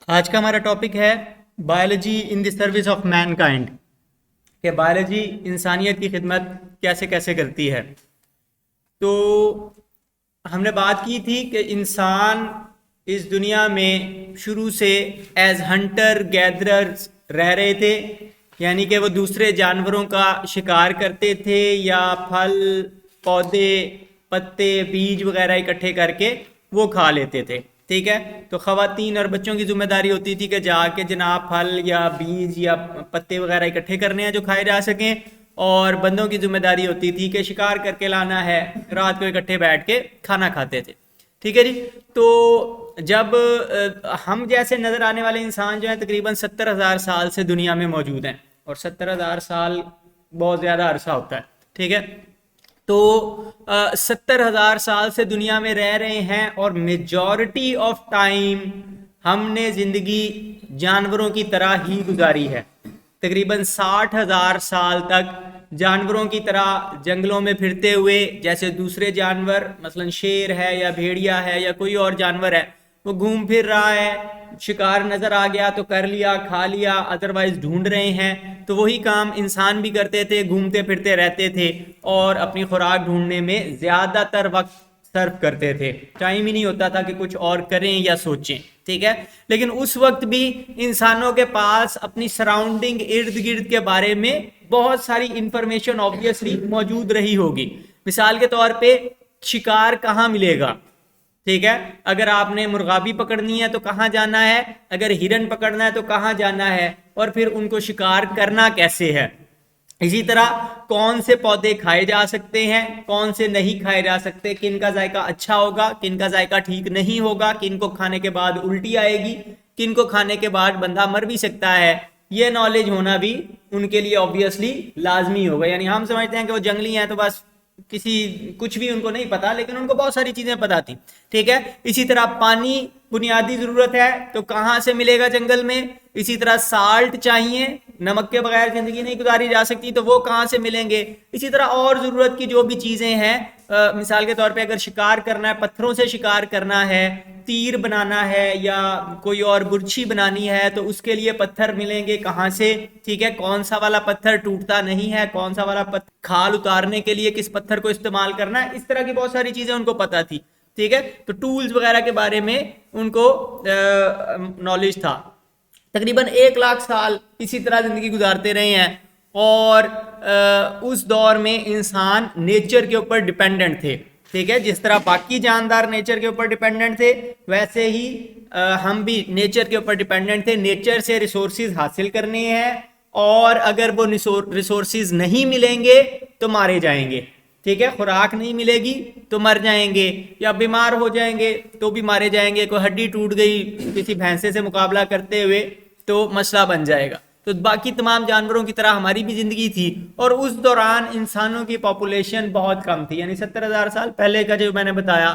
آج کا ہمارا ٹاپک ہے biology in the service of mankind, کہ بایولوجی انسانیت کی خدمت کیسے کیسے کرتی ہے۔ تو ہم نے بات کی تھی کہ انسان اس دنیا میں شروع سے ایز ہنٹر گیدرر رہ رہے تھے، یعنی کہ وہ دوسرے جانوروں کا شکار کرتے تھے یا پھل پودے پتے بیج وغیرہ اکٹھے کر کے وہ کھا لیتے تھے، ٹھیک ہے۔ تو خواتین اور بچوں کی ذمہ داری ہوتی تھی کہ جا کے جناب پھل یا بیج یا پتے وغیرہ اکٹھے کرنے ہیں جو کھائے جا سکیں، اور بندوں کی ذمہ داری ہوتی تھی کہ شکار کر کے لانا ہے، رات کو اکٹھے بیٹھ کے کھانا کھاتے تھے، ٹھیک ہے جی۔ تو جب ہم جیسے نظر آنے والے انسان جو ہیں تقریباً 70,000 سال سے دنیا میں موجود ہیں، اور 70,000 سال بہت زیادہ عرصہ ہوتا ہے، ٹھیک ہے۔ تو 70,000 سال سے دنیا میں رہ رہے ہیں، اور میجورٹی آف ٹائم ہم نے زندگی جانوروں کی طرح ہی گزاری ہے۔ تقریباً 60,000 سال تک جانوروں کی طرح جنگلوں میں پھرتے ہوئے، جیسے دوسرے جانور مثلا شیر ہے یا بھیڑیا ہے یا کوئی اور جانور ہے، وہ گھوم پھر رہا ہے، شکار نظر آ گیا تو کر لیا کھا لیا، ادروائز ڈھونڈ رہے ہیں۔ تو وہی کام انسان بھی کرتے تھے، گھومتے پھرتے رہتے تھے اور اپنی خوراک ڈھونڈنے میں زیادہ تر وقت صرف کرتے تھے، ٹائم ہی نہیں ہوتا تھا کہ کچھ اور کریں یا سوچیں، ٹھیک ہے۔ لیکن اس وقت بھی انسانوں کے پاس اپنی سراؤنڈنگ ارد گرد کے بارے میں بہت ساری انفارمیشن آبویسلی موجود رہی ہوگی۔ مثال کے طور پہ شکار کہاں ملے گا، ٹھیک ہے۔ اگر آپ نے مرغابی پکڑنی ہے تو کہاں جانا ہے، اگر ہرن پکڑنا ہے تو کہاں جانا ہے، اور پھر ان کو شکار کرنا کیسے ہے۔ اسی طرح کون سے پودے کھائے جا سکتے ہیں، کون سے نہیں کھائے جا سکتے، کن کا ذائقہ اچھا ہوگا، کن کا ذائقہ ٹھیک نہیں ہوگا، کن کو کھانے کے بعد الٹی آئے گی، کن کو کھانے کے بعد بندہ مر بھی سکتا ہے، یہ نالج ہونا بھی ان کے لیے obviously لازمی ہوگا۔ یعنی ہم سمجھتے ہیں کہ وہ جنگلی ہیں تو بس کچھ بھی ان کو نہیں پتا، لیکن ان کو بہت ساری چیزیں پتا تھی، ٹھیک ہے۔ اسی طرح پانی بنیادی ضرورت ہے تو کہاں سے ملے گا جنگل میں، اسی طرح سالٹ چاہیے، نمک کے بغیر زندگی نہیں گزاری جا سکتی تو وہ کہاں سے ملیں گے۔ اسی طرح اور ضرورت کی جو بھی چیزیں ہیں، مثال کے طور پہ اگر شکار کرنا ہے، پتھروں سے شکار کرنا ہے، تیر بنانا ہے یا کوئی اور برچھی بنانی ہے تو اس کے لیے پتھر ملیں گے کہاں سے، ٹھیک ہے۔ کون سا والا پتھر ٹوٹتا نہیں ہے، کون سا والا پتھر کھال اتارنے کے لیے کس پتھر کو استعمال کرنا ہے، اس طرح کی بہت ساری چیزیں ان کو پتا تھی، ٹھیک ہے۔ تو ٹولز وغیرہ کے بارے میں ان کو نالج تھا۔ تقریباً 1,00,000 سال اسی طرح زندگی گزارتے رہے ہیں، اور اس دور میں انسان نیچر کے اوپر ڈیپینڈنٹ تھے، ٹھیک ہے۔ جس طرح باقی جاندار نیچر کے اوپر ڈیپینڈنٹ تھے، ویسے ہی ہم بھی نیچر کے اوپر ڈیپینڈنٹ تھے۔ نیچر سے ریسورسز حاصل کرنے ہیں، اور اگر وہ ریسورسز نہیں ملیں گے تو مارے جائیں گے، ٹھیک ہے۔ خوراک نہیں ملے گی تو مر جائیں گے، یا بیمار ہو جائیں گے تو بھی مارے جائیں گے۔ کوئی ہڈی ٹوٹ گئی کسی بھینسے سے مقابلہ کرتے ہوئے تو مسئلہ بن جائے گا۔ تو باقی تمام جانوروں کی طرح ہماری بھی زندگی تھی، اور اس دوران انسانوں کی پاپولیشن بہت کم تھی، یعنی 70,000 سال پہلے کا جو میں نے بتایا،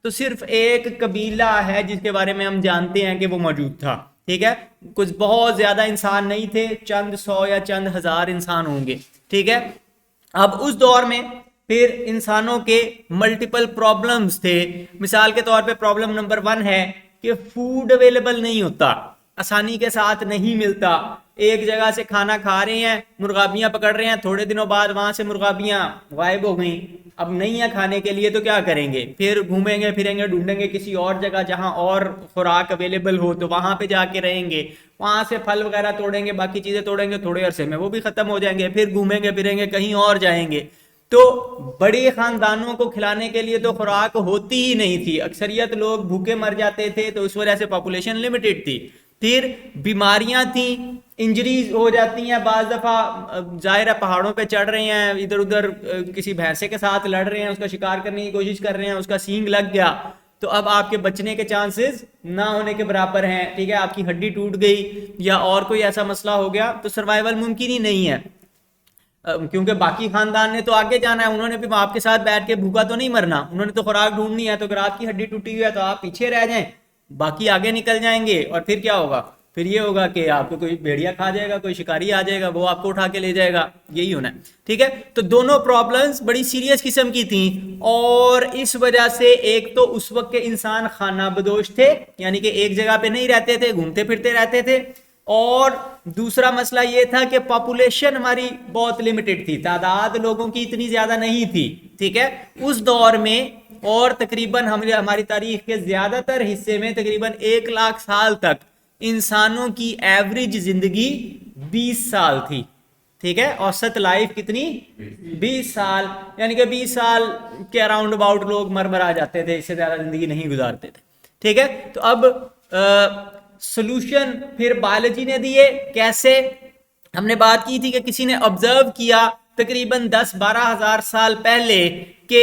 تو صرف ایک قبیلہ ہے جس کے بارے میں ہم جانتے ہیں کہ وہ موجود تھا، ٹھیک ہے۔ کچھ بہت زیادہ انسان نہیں تھے، چند 100 یا چند ہزار انسان ہوں گے، ٹھیک ہے۔ اب اس دور میں پھر انسانوں کے ملٹیپل پرابلمز تھے۔ مثال کے طور پہ پرابلم نمبر 1 ہے کہ فوڈ اویلیبل نہیں ہوتا، آسانی کے ساتھ نہیں ملتا۔ ایک جگہ سے کھانا کھا رہے ہیں، مرغابیاں پکڑ رہے ہیں، تھوڑے دنوں بعد وہاں سے مرغابیاں غائب ہو گئیں، اب نہیں ہے کھانے کے لیے تو کیا کریں گے، پھر گھومیں گے پھریں گے، ڈھونڈیں گے کسی اور جگہ جہاں اور خوراک اویلیبل ہو تو وہاں پہ جا کے رہیں گے، وہاں سے پھل وغیرہ توڑیں گے، باقی چیزیں توڑیں گے، تھوڑے عرصے میں وہ بھی ختم ہو جائیں گے، پھر گھومیں گے پھریں گے کہیں اور جائیں گے۔ تو بڑے خاندانوں کو کھلانے کے لیے تو خوراک ہوتی ہی نہیں تھی، اکثریت لوگ بھوکے مر جاتے تھے، تو اس وجہ سے پاپولیشن لمیٹڈ تھی۔ پھر بیماریاں تھیں، انجریز ہو جاتی ہیں، بعض دفعہ ظاہر ہے پہاڑوں پہ چڑھ رہے ہیں، ادھر ادھر کسی بھینسے کے ساتھ لڑ رہے ہیں، اس کا شکار کرنے کی کوشش کر رہے ہیں، اس کا سینگ لگ گیا تو اب آپ کے بچنے کے چانسز نہ ہونے کے برابر ہیں، ٹھیک ہے۔ آپ کی ہڈی ٹوٹ گئی یا اور کوئی ایسا مسئلہ ہو گیا تو سروائیول ممکن ہی نہیں ہے، کیونکہ باقی خاندان نے تو آگے جانا ہے، انہوں نے بھی آپ کے ساتھ بیٹھ کے بھوکا تو نہیں مرنا، انہوں نے تو خوراک ڈھونڈنی ہے۔ تو اگر آپ کی ہڈی ٹوٹی ہوئی ہے تو آپ پیچھے رہ جائیں، باقی آگے نکل جائیں گے، اور پھر کیا ہوگا، پھر یہ ہوگا کہ آپ کو کوئی بھیڑیا کھا جائے گا, کوئی شکاری آ جائے گا, وہ آپ کو اٹھا کے لے جائے گا, یہی ہونا ہے. ٹھیک ہے, تو دونوں پرابلمس بڑی سیریس قسم کی تھیں, اور اس وجہ سے ایک تو اس وقت کے انسان خانہ بدوش تھے, یعنی کہ ایک جگہ پہ نہیں رہتے تھے, گھومتے پھرتے رہتے تھے, اور دوسرا مسئلہ یہ تھا کہ پاپولیشن ہماری بہت لمیٹڈ تھی, تعداد لوگوں کی اتنی زیادہ نہیں تھی. ٹھیک ہے, اس دور میں, اور تقریباً ہماری تاریخ کے زیادہ تر حصے میں تقریباً 1,00,000 سال تک انسانوں کی ایوریج زندگی 20 سال تھی. ٹھیک ہے, اوسط لائف کتنی, 20 سال, یعنی کہ 20 سال کے اراؤنڈ اباؤٹ لوگ مر آ جاتے تھے, اس سے زیادہ زندگی نہیں گزارتے تھے. ٹھیک ہے, تو اب سولوشن پھر بایولوجی نے دیے. کیسے؟ ہم نے بات کی تھی کہ کسی نے آبزرو کیا تقریباً 10-12 ہزار سال پہلے کہ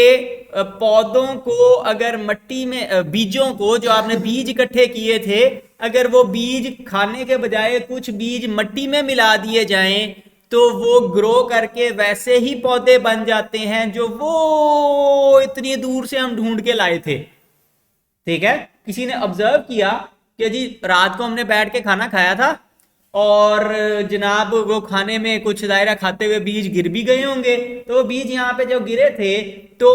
پودوں کو اگر مٹی میں, بیجوں کو, جو آپ نے بیج اکٹھے کیے تھے, اگر وہ بیج کھانے کے بجائے کچھ بیج مٹی میں ملا دیے جائیں تو وہ گرو کر کے ویسے ہی پودے بن جاتے ہیں جو وہ اتنی دور سے ہم ڈھونڈ کے لائے تھے. ٹھیک ہے, کسی نے آبزرو کیا کہ جی رات کو ہم نے بیٹھ کے کھانا کھایا تھا, اور جناب وہ کھانے میں کچھ دائرہ کھاتے ہوئے بیج گر بھی گئے ہوں گے, تو وہ بیج یہاں پہ جو گرے تھے تو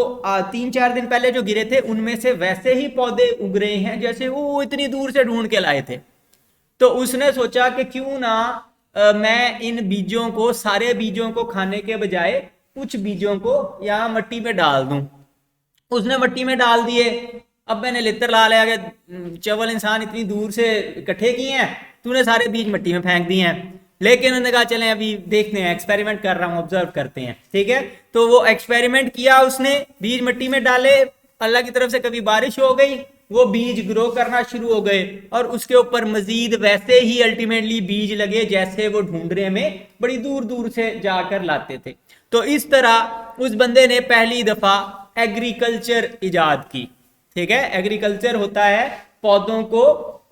3-4 دن پہلے جو گرے تھے ان میں سے ویسے ہی پودے اگ رہے ہیں جیسے وہ اتنی دور سے ڈھونڈ کے لائے تھے. تو اس نے سوچا کہ کیوں نہ میں ان بیجوں کو, سارے بیجوں کو کھانے کے بجائے کچھ بیجوں کو یہاں مٹی میں ڈال دوں. اس نے مٹی میں ڈال دیے. اب میں نے لتر لا لیا کہ چول انسان اتنی دور سے اکٹھے کیے ہیں, تو نے سارے بیج مٹی میں پھینک دیے ہیں. لیکن انہوں نے کہا چلیں ابھی دیکھتے ہیں, ایکسپیریمنٹ کر رہا ہوں, آبزرو کرتے ہیں. ٹھیک ہے, تو وہ ایکسپیریمنٹ کیا, اس نے بیج مٹی میں ڈالے, اللہ کی طرف سے کبھی بارش ہو گئی, وہ بیج گرو کرنا شروع ہو گئے, اور اس کے اوپر مزید ویسے ہی الٹیمیٹلی بیج لگے جیسے وہ ڈھونڈنے میں بڑی دور دور سے جا کر لاتے تھے. تو اس طرح اس بندے نے پہلی دفعہ ایگریکلچر ایجاد کی. ٹھیک ہے, ایگریکلچر ہوتا ہے پودوں کو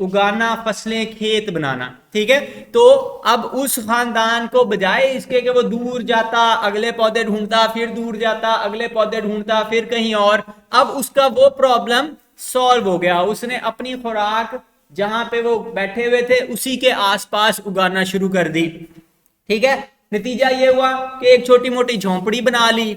اگانا, فصلیں, کھیت بنانا. ٹھیک ہے, تو اب اس خاندان کو بجائے اس کے کہ وہ دور جاتا, اگلے پودے ڈھونڈتا, پھر دور جاتا, اگلے پودے ڈھونڈتا, پھر کہیں اور, اب اس کا وہ پرابلم سالو ہو گیا. اس نے اپنی خوراک جہاں پہ وہ بیٹھے ہوئے تھے اسی کے آس پاس اگانا شروع کر دی. ٹھیک ہے, نتیجہ یہ ہوا کہ ایک چھوٹی موٹی جھونپڑی بنا لی.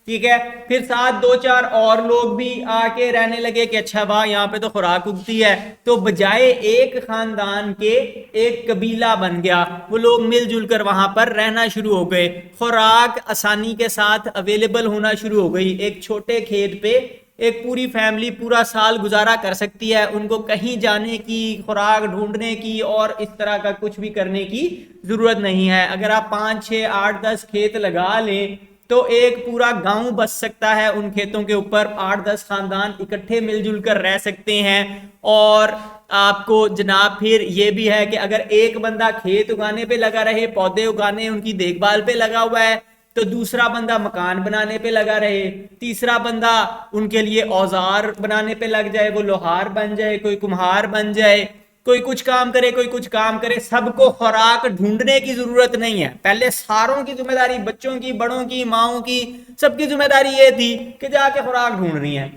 ٹھیک ہے, پھر ساتھ 2-4 اور لوگ بھی آ کے رہنے لگے کہ اچھا واہ یہاں پہ تو خوراک اگتی ہے. تو بجائے ایک خاندان کے ایک قبیلہ بن گیا, وہ لوگ مل جل کر وہاں پر رہنا شروع ہو گئے, خوراک آسانی کے ساتھ اویلیبل ہونا شروع ہو گئی. ایک چھوٹے کھیت پہ ایک پوری فیملی پورا سال گزارا کر سکتی ہے, ان کو کہیں جانے کی, خوراک ڈھونڈنے کی اور اس طرح کا کچھ بھی کرنے کی ضرورت نہیں ہے. اگر آپ 5-6-8-10 کھیت لگا لیں تو ایک پورا گاؤں بس سکتا ہے ان کھیتوں کے اوپر, 8-10 خاندان اکٹھے مل جل کر رہ سکتے ہیں. اور آپ کو جناب پھر یہ بھی ہے کہ اگر ایک بندہ کھیت اگانے پہ لگا رہے, پودے اگانے, ان کی دیکھ بھال پہ لگا ہوا ہے, تو دوسرا بندہ مکان بنانے پہ لگا رہے, تیسرا بندہ ان کے لیے اوزار بنانے پہ لگ جائے, وہ لوہار بن جائے, کوئی کمہار بن جائے, کوئی کچھ کام کرے, کوئی کچھ کام کرے. سب کو خوراک ڈھونڈنے کی ضرورت نہیں ہے. پہلے ساروں کی ذمہ داری, بچوں کی, بڑوں کی, ماؤں کی, سب کی ذمہ داری یہ تھی کہ جا کے خوراک ڈھونڈنی ہے.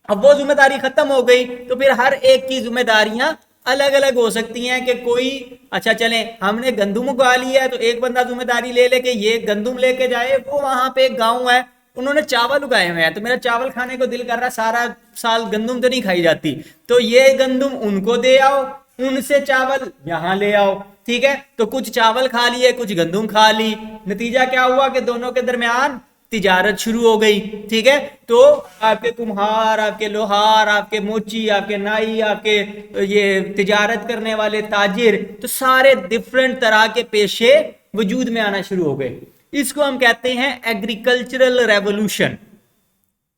اب وہ ذمہ داری ختم ہو گئی, تو پھر ہر ایک کی ذمہ داریاں الگ الگ ہو سکتی ہیں. کہ کوئی اچھا چلیں ہم نے گندم اگا لی ہے, تو ایک بندہ ذمہ داری لے لے کہ یہ گندم لے کے جائے, وہ وہاں پہ ایک گاؤں ہے انہوں نے چاول اگائے ہوئے ہیں, تو میرا چاول کھانے کو دل کر رہا ہے, سارا سال گندم تو نہیں کھائی جاتی, تو یہ گندم ان کو دے آؤ, ان سے چاول یہاں لے آؤ. ٹھیک ہے, تو کچھ چاول کھا لیے, کچھ گندم کھا لی. نتیجہ کیا ہوا کہ دونوں کے درمیان تجارت شروع ہو گئی. ٹھیک ہے, تو آپ کے کمہار, آپ کے لوہار, آپ کے موچی, آپ کے نائی, آپ کے یہ تجارت کرنے والے تاجر, تو سارے ڈفرنٹ طرح کے پیشے وجود میں آنا شروع ہو گئے. اس کو ہم کہتے ہیں ایگریکلچرل ریولوشن.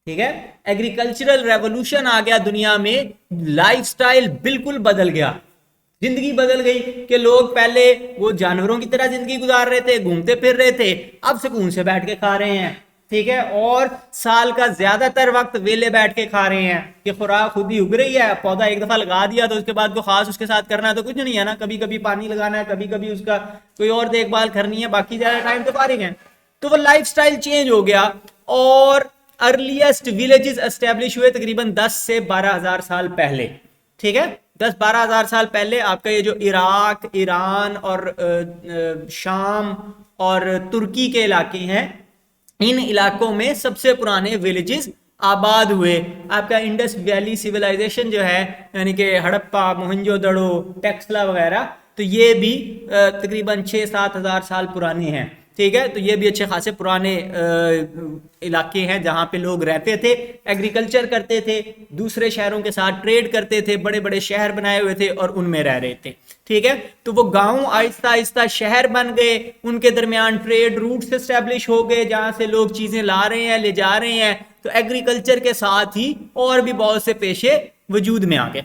ٹھیک ہے, ایگریکلچرل ریولوشن آ گیا دنیا میں, لائف سٹائل بالکل بدل گیا, زندگی بدل گئی. کہ لوگ پہلے وہ جانوروں کی طرح زندگی گزار رہے تھے, گھومتے پھر رہے تھے, اب سکون سے بیٹھ کے کھا رہے ہیں. ٹھیک ہے, اور سال کا زیادہ تر وقت ویلے بیٹھ کے کھا رہے ہیں کہ خوراک خود ہی اگ رہی ہے, پودا ایک دفعہ لگا دیا تو اس کے بعد کوئی خاص اس کے ساتھ کرنا تو کچھ نہیں ہے نا, کبھی کبھی پانی لگانا ہے, کبھی کبھی اس کا کوئی اور دیکھ بھال کرنی ہے, باقی زیادہ ٹائم تو فارغ ہیں. تو وہ لائف سٹائل چینج ہو گیا, اور ارلیسٹ ولیجز اسٹیبلش ہوئے تقریباً 10 سے 12 ہزار سال پہلے. ٹھیک ہے, 10-12 ہزار سال پہلے آپ کا یہ جو عراق، ایران اور شام اور ترکی کے علاقے ہیں، ان علاقوں میں سب سے پرانے ولیجز آباد ہوئے. آپ کا انڈس ویلی سیولائزیشن جو ہے، یعنی کہ ہڑپا، موہنجو دڑو، ٹیکسلا وغیرہ، تو یہ بھی تقریباً 6-7 ہزار سال پرانے ہیں. ٹھیک ہے، تو یہ بھی اچھے خاصے پرانے علاقے ہیں جہاں پہ لوگ رہتے تھے، ایگریکلچر کرتے تھے، دوسرے شہروں کے ساتھ ٹریڈ کرتے تھے، بڑے بڑے شہر بنائے ہوئے تھے اور ان میں رہ رہے تھے. ٹھیک ہے، تو وہ گاؤں آہستہ آہستہ شہر بن گئے، ان کے درمیان ٹریڈ روٹس اسٹیبلش ہو گئے جہاں سے لوگ چیزیں لا رہے ہیں، لے جا رہے ہیں. تو ایگریکلچر کے ساتھ ہی اور بھی بہت سے پیشے وجود میں آ گئے.